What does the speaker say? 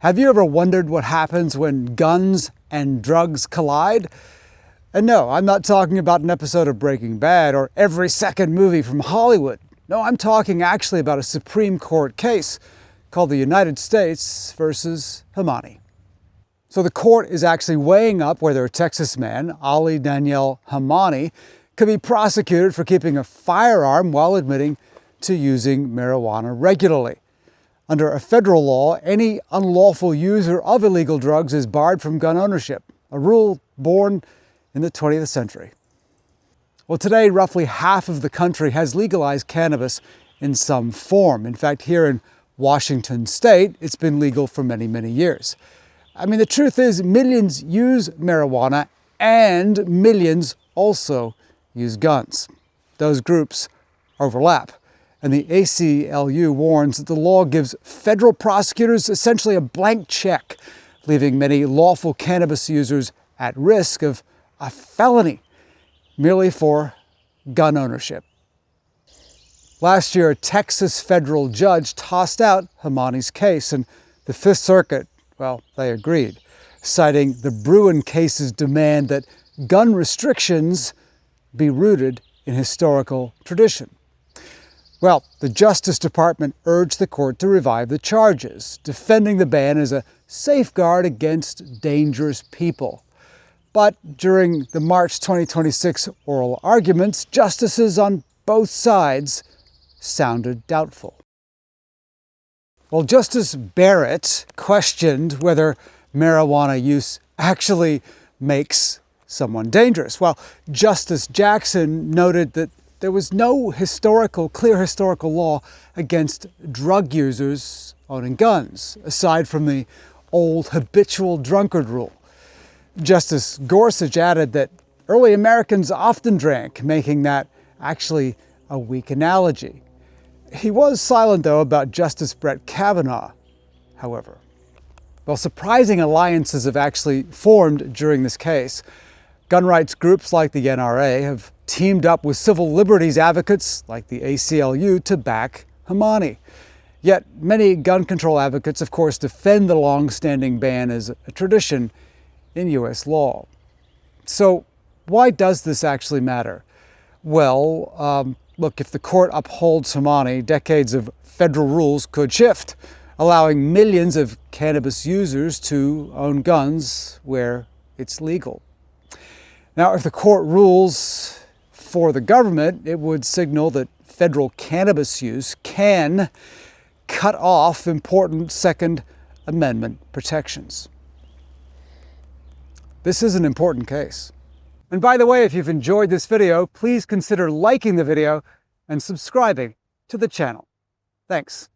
Have you ever wondered what happens when guns and drugs collide? And no, I'm not talking about an episode of Breaking Bad or every second movie from Hollywood. No, I'm talking actually about a Supreme Court case called the United States versus Hemani. So the court is actually weighing up whether a Texas man, Ali Daniel Hemani, could be prosecuted for keeping a firearm while admitting to using marijuana regularly. Under a federal law, any unlawful user of illegal drugs is barred from gun ownership, a rule born in the 20th century. Well, today, roughly half of the country has legalized cannabis in some form. In fact, here in Washington state, it's been legal for many, many years. I mean, the truth is, millions use marijuana and millions also use guns. Those groups overlap. And the ACLU warns that the law gives federal prosecutors essentially a blank check, leaving many lawful cannabis users at risk of a felony merely for gun ownership. Last year, a Texas federal judge tossed out Hemani's case, and the Fifth Circuit, well, they agreed, citing the Bruen case's demand that gun restrictions be rooted in historical tradition. Well, the Justice Department urged the court to revive the charges, defending the ban as a safeguard against dangerous people. But during the March 2026 oral arguments, justices on both sides sounded doubtful. Well, Justice Barrett questioned whether marijuana use actually makes someone dangerous, while Justice Jackson noted that there was no clear historical law against drug users owning guns, aside from the old habitual drunkard rule. Justice Gorsuch added that early Americans often drank, making that actually a weak analogy. He was silent, though, about Justice Brett Kavanaugh, however. Well, surprising alliances have actually formed during this case. Gun rights groups like the NRA have teamed up with civil liberties advocates like the ACLU to back Hemani. Yet many gun control advocates, of course, defend the long-standing ban as a tradition in U.S. law. So why does this actually matter? Well, look, if the court upholds Hemani, decades of federal rules could shift, allowing millions of cannabis users to own guns where it's legal. Now, if the court rules for the government, it would signal that federal cannabis use can cut off important Second Amendment protections. This is an important case. And by the way, if you've enjoyed this video, please consider liking the video and subscribing to the channel. Thanks.